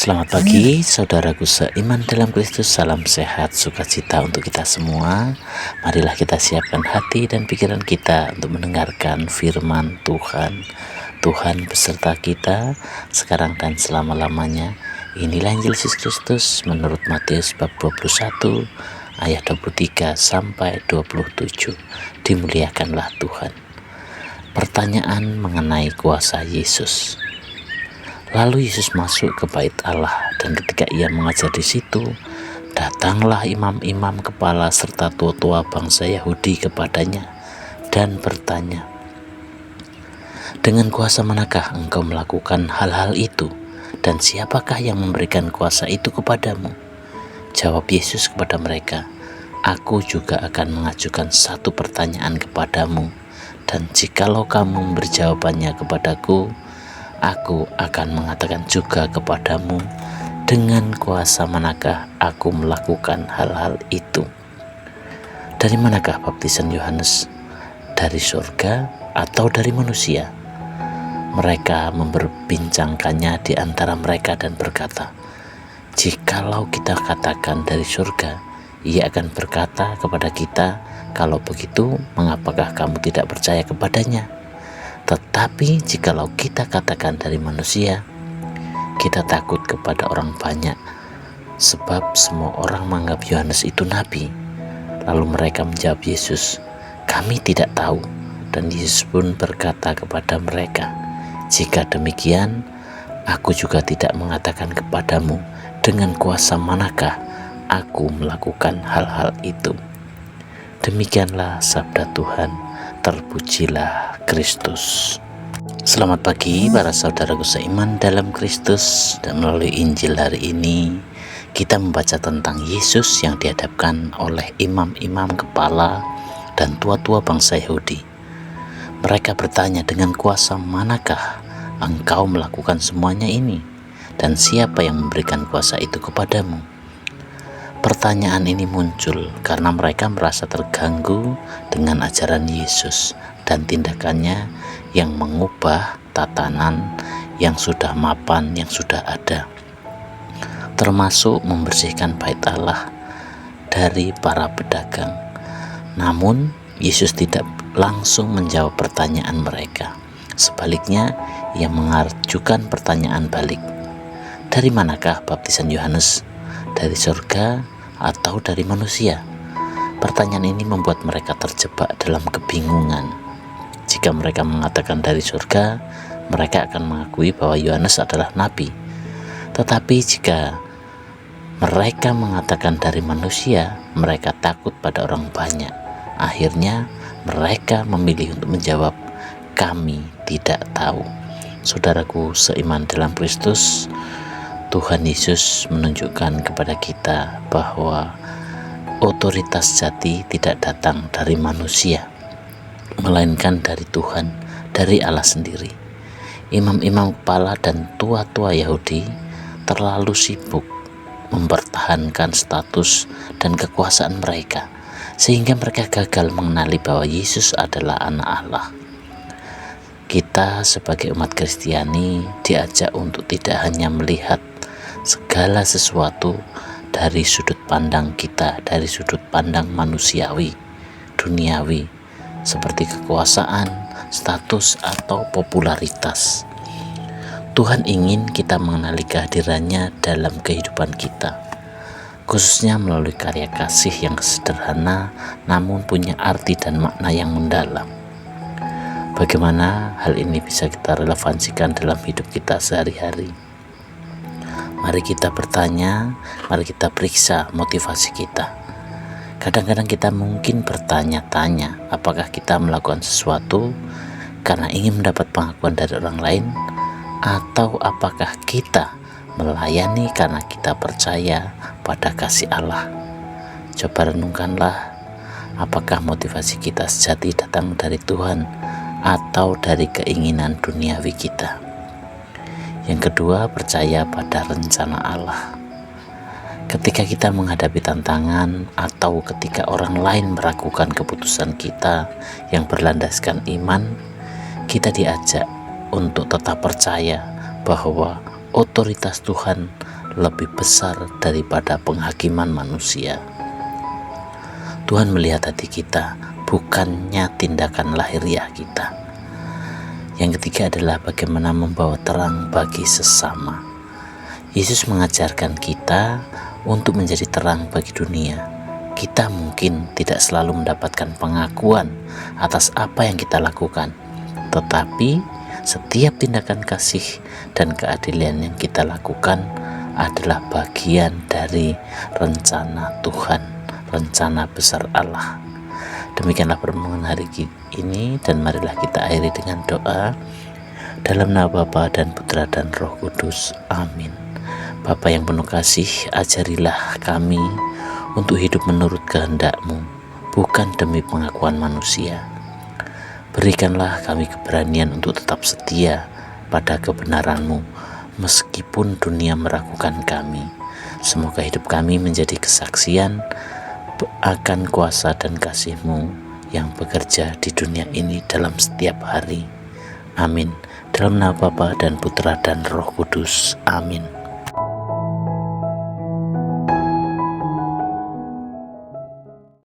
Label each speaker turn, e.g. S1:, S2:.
S1: Selamat pagi, saudaraku seiman dalam Kristus. Salam sehat, sukacita untuk kita semua. Marilah kita siapkan hati dan pikiran kita untuk mendengarkan firman Tuhan. Tuhan beserta kita sekarang dan selama-lamanya. Inilah Injil Yesus Kristus menurut Matius bab 21 ayat 23 sampai 27. Dimuliakanlah Tuhan. Pertanyaan mengenai kuasa Yesus. Lalu Yesus masuk ke bait Allah, dan ketika ia mengajar di situ, datanglah imam-imam kepala serta tua-tua bangsa Yahudi kepadanya dan bertanya, "Dengan kuasa manakah engkau melakukan hal-hal itu? Dan siapakah yang memberikan kuasa itu kepadamu?" Jawab Yesus kepada mereka, "Aku juga akan mengajukan satu pertanyaan kepadamu, dan jikalau kamu memberi jawabannya kepadaku, aku akan mengatakan juga kepadamu, dengan kuasa manakah aku melakukan hal-hal itu. Dari manakah baptisan Yohanes? Dari surga atau dari manusia?" Mereka memperbincangkannya di antara mereka dan berkata, "Jikalau kita katakan dari surga, ia akan berkata kepada kita, 'Kalau begitu, mengapakah kamu tidak percaya kepadanya?' Tetapi jikalau kita katakan dari manusia, kita takut kepada orang banyak, sebab semua orang menganggap Yohanes itu nabi." Lalu mereka menjawab Yesus, "Kami tidak tahu." Dan Yesus pun berkata kepada mereka, "Jika demikian, aku juga tidak mengatakan kepadamu dengan kuasa manakah aku melakukan hal-hal itu." Demikianlah sabda Tuhan. Terpujilah Kristus. Selamat pagi para saudaraku seiman dalam Kristus. Dan melalui Injil hari ini kita membaca tentang Yesus yang dihadapkan oleh imam-imam kepala dan tua-tua bangsa Yahudi. Mereka bertanya, "Dengan kuasa manakah engkau melakukan semuanya ini? Dan siapa yang memberikan kuasa itu kepadamu?" Pertanyaan ini muncul karena mereka merasa terganggu dengan ajaran Yesus dan tindakannya yang mengubah tatanan yang sudah mapan, yang sudah ada, termasuk membersihkan bait Allah dari para pedagang. Namun Yesus tidak langsung menjawab pertanyaan mereka. Sebaliknya, ia mengajukan pertanyaan balik. "Dari manakah baptisan Yohanes? Dari surga atau dari manusia?" Pertanyaan ini membuat mereka terjebak dalam kebingungan. Jika mereka mengatakan dari surga, mereka akan mengakui bahwa Yohanes adalah nabi. Tetapi jika mereka mengatakan dari manusia, mereka takut pada orang banyak. Akhirnya mereka memilih untuk menjawab, "Kami tidak tahu." Saudaraku seiman dalam Kristus, Tuhan Yesus menunjukkan kepada kita bahwa otoritas jati tidak datang dari manusia, melainkan dari Tuhan, dari Allah sendiri. Imam-imam kepala dan tua-tua Yahudi terlalu sibuk mempertahankan status dan kekuasaan mereka, sehingga mereka gagal mengenali bahwa Yesus adalah anak Allah. Kita sebagai umat Kristiani diajak untuk tidak hanya melihat segala sesuatu dari sudut pandang kita, dari sudut pandang manusiawi, duniawi, seperti kekuasaan, status, atau popularitas. Tuhan ingin kita mengenali kehadirannya dalam kehidupan kita, khususnya melalui karya kasih yang sederhana namun punya arti dan makna yang mendalam. Bagaimana hal ini bisa kita relevansikan dalam hidup kita sehari-hari? Mari kita bertanya, mari kita periksa motivasi kita. Kadang-kadang kita mungkin bertanya-tanya, apakah kita melakukan sesuatu karena ingin mendapat pengakuan dari orang lain, atau apakah kita melayani karena kita percaya pada kasih Allah? Coba renungkanlah, apakah motivasi kita sejati datang dari Tuhan atau dari keinginan duniawi kita? Yang kedua, percaya pada rencana Allah. Ketika kita menghadapi tantangan atau ketika orang lain meragukan keputusan kita yang berlandaskan iman, kita diajak untuk tetap percaya bahwa otoritas Tuhan lebih besar daripada penghakiman manusia. Tuhan melihat hati kita, bukannya tindakan lahiriah kita. Yang ketiga adalah bagaimana membawa terang bagi sesama. Yesus mengajarkan kita untuk menjadi terang bagi dunia. Kita mungkin tidak selalu mendapatkan pengakuan atas apa yang kita lakukan, tetapi setiap tindakan kasih dan keadilan yang kita lakukan adalah bagian dari rencana Tuhan, rencana besar Allah. Demikianlah permohonan hari ini, dan marilah kita akhiri dengan doa. Dalam nama Bapa dan Putra dan Roh Kudus. Amin. Bapa yang penuh kasih, ajarilah kami untuk hidup menurut kehendak-Mu, bukan demi pengakuan manusia. Berikanlah kami keberanian untuk tetap setia pada kebenaran-Mu, meskipun dunia meragukan kami. Semoga hidup kami menjadi kesaksian akan kuasa dan kasih-Mu yang bekerja di dunia ini dalam setiap hari. Amin. Dalam nama Bapa dan Putra dan Roh Kudus. Amin.